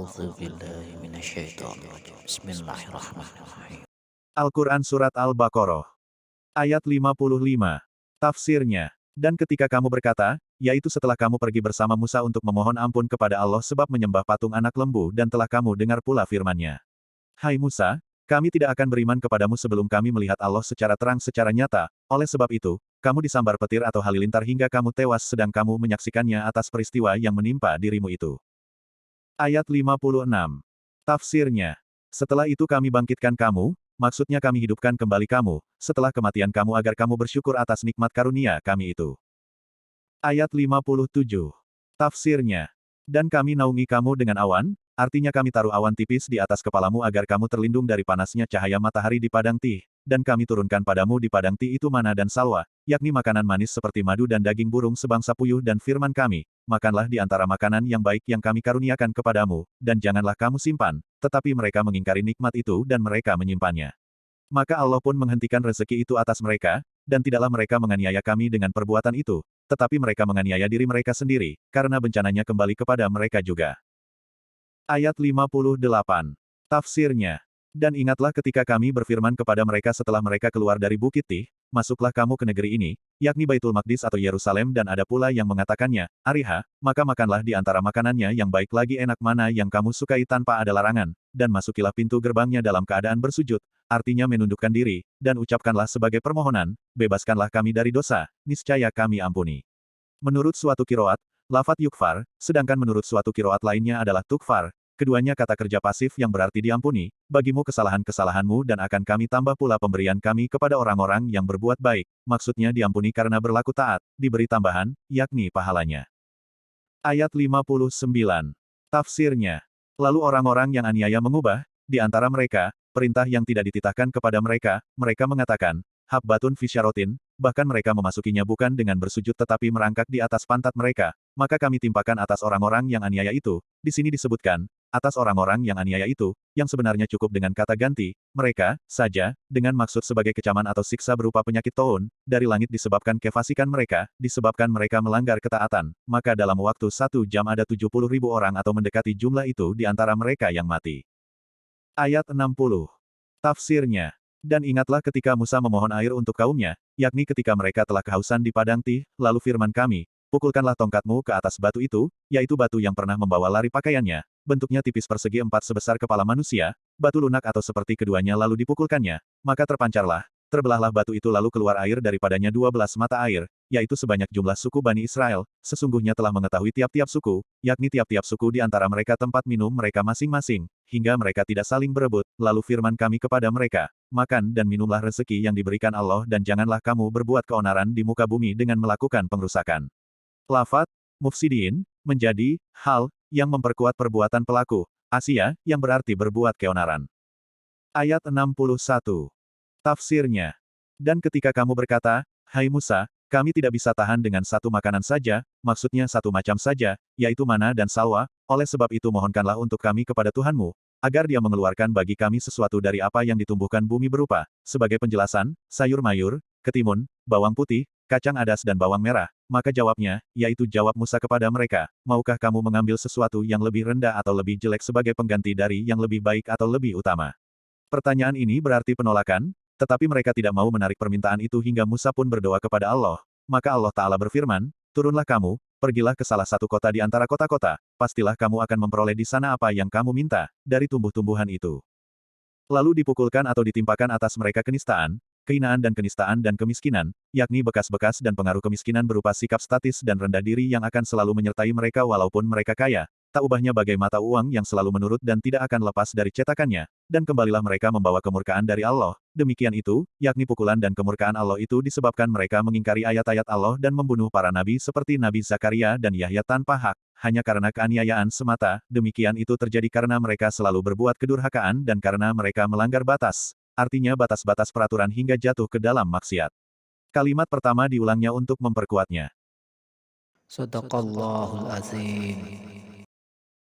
أعوذ بالله من الشيطان الرجيم بسم الله الرحمن الرحيم Al-Quran Surat Al-Baqarah. Ayat 55. Tafsirnya. Dan ketika kamu berkata, yaitu setelah kamu pergi bersama Musa untuk memohon ampun kepada Allah sebab menyembah patung anak lembu dan telah kamu dengar pula firman-Nya. Hai Musa, kami tidak akan beriman kepadamu sebelum kami melihat Allah secara terang secara nyata, oleh sebab itu, kamu disambar petir atau halilintar hingga kamu tewas sedang kamu menyaksikannya atas peristiwa yang menimpa dirimu itu. Ayat 56. Tafsirnya. Setelah itu kami bangkitkan kamu, maksudnya kami hidupkan kembali kamu, setelah kematian kamu agar kamu bersyukur atas nikmat karunia kami itu. Ayat 57. Tafsirnya. Dan kami naungi kamu dengan awan, artinya kami taruh awan tipis di atas kepalamu agar kamu terlindung dari panasnya cahaya matahari di padang Tih, dan kami turunkan padamu di padang Tih itu mana dan salwa, yakni makanan manis seperti madu dan daging burung sebangsa puyuh dan firman kami, makanlah di antara makanan yang baik yang kami karuniakan kepadamu, dan janganlah kamu simpan, tetapi mereka mengingkari nikmat itu dan mereka menyimpannya. Maka Allah pun menghentikan rezeki itu atas mereka, dan tidaklah mereka menganiaya kami dengan perbuatan itu, tetapi mereka menganiaya diri mereka sendiri, karena bencananya kembali kepada mereka juga. Ayat 58. Tafsirnya. Dan ingatlah ketika kami berfirman kepada mereka setelah mereka keluar dari Bukit Tih, masuklah kamu ke negeri ini, yakni Baitul Maqdis atau Yerusalem dan ada pula yang mengatakannya, Ariha, maka makanlah di antara makanannya yang baik lagi enak mana yang kamu sukai tanpa ada larangan, dan masukilah pintu gerbangnya dalam keadaan bersujud, artinya menundukkan diri, dan ucapkanlah sebagai permohonan, bebaskanlah kami dari dosa, niscaya kami ampuni. Menurut suatu kiroat, lafat yukfar, sedangkan menurut suatu kiroat lainnya adalah tukfar, keduanya kata kerja pasif yang berarti diampuni, bagimu kesalahan-kesalahanmu dan akan kami tambah pula pemberian kami kepada orang-orang yang berbuat baik, maksudnya diampuni karena berlaku taat, diberi tambahan, yakni pahalanya. Ayat 59. Tafsirnya. Lalu orang-orang yang aniaya mengubah, di antara mereka, perintah yang tidak dititahkan kepada mereka, mereka mengatakan, Habbatun fisyarotin, bahkan mereka memasukinya bukan dengan bersujud tetapi merangkak di atas pantat mereka, maka kami timpakan atas orang-orang yang aniaya itu, di sini disebutkan, atas orang-orang yang aniaya itu, yang sebenarnya cukup dengan kata ganti, mereka, saja, dengan maksud sebagai kecaman atau siksa berupa penyakit taun, dari langit disebabkan kefasikan mereka, disebabkan mereka melanggar ketaatan, maka dalam waktu 1 jam ada 70.000 orang atau mendekati jumlah itu di antara mereka yang mati. Ayat 60. Tafsirnya. Dan ingatlah ketika Musa memohon air untuk kaumnya, yakni ketika mereka telah kehausan di padang Tih, lalu firman kami, pukulkanlah tongkatmu ke atas batu itu, yaitu batu yang pernah membawa lari pakaiannya, bentuknya tipis persegi 4 sebesar kepala manusia, batu lunak atau seperti keduanya lalu dipukulkannya, maka terpancarlah, terbelahlah batu itu lalu keluar air daripadanya 12 mata air, yaitu sebanyak jumlah suku Bani Israel, sesungguhnya telah mengetahui tiap-tiap suku, yakni tiap-tiap suku di antara mereka tempat minum mereka masing-masing, hingga mereka tidak saling berebut, lalu firman kami kepada mereka, makan dan minumlah rezeki yang diberikan Allah dan janganlah kamu berbuat keonaran di muka bumi dengan melakukan pengrusakan. Lafat, mufsidin, menjadi, hal, yang memperkuat perbuatan pelaku, Asia, yang berarti berbuat keonaran. Ayat 61. Tafsirnya. Dan ketika kamu berkata, Hai Musa, kami tidak bisa tahan dengan satu makanan saja, maksudnya satu macam saja, yaitu mana dan salwa, oleh sebab itu mohonkanlah untuk kami kepada Tuhanmu, agar dia mengeluarkan bagi kami sesuatu dari apa yang ditumbuhkan bumi berupa, sebagai penjelasan, sayur mayur, ketimun, bawang putih, kacang adas dan bawang merah, maka jawabnya, yaitu jawab Musa kepada mereka, maukah kamu mengambil sesuatu yang lebih rendah atau lebih jelek sebagai pengganti dari yang lebih baik atau lebih utama? Pertanyaan ini berarti penolakan, tetapi mereka tidak mau menarik permintaan itu hingga Musa pun berdoa kepada Allah. Maka Allah Ta'ala berfirman, turunlah kamu, pergilah ke salah satu kota di antara kota-kota, pastilah kamu akan memperoleh di sana apa yang kamu minta, dari tumbuh-tumbuhan itu. Lalu dipukulkan atau ditimpakan atas mereka kenistaan, kehinaan dan kemiskinan, yakni bekas-bekas dan pengaruh kemiskinan berupa sikap statis dan rendah diri yang akan selalu menyertai mereka walaupun mereka kaya, tak ubahnya bagai mata uang yang selalu menurut dan tidak akan lepas dari cetakannya, dan kembalilah mereka membawa kemurkaan dari Allah, demikian itu, yakni pukulan dan kemurkaan Allah itu disebabkan mereka mengingkari ayat-ayat Allah dan membunuh para nabi seperti Nabi Zakaria dan Yahya tanpa hak, hanya karena keaniayaan semata, demikian itu terjadi karena mereka selalu berbuat kedurhakaan dan karena mereka melanggar batas, artinya batas-batas peraturan hingga jatuh ke dalam maksiat. Kalimat pertama diulangnya untuk memperkuatnya. Sadaqallahul Azim.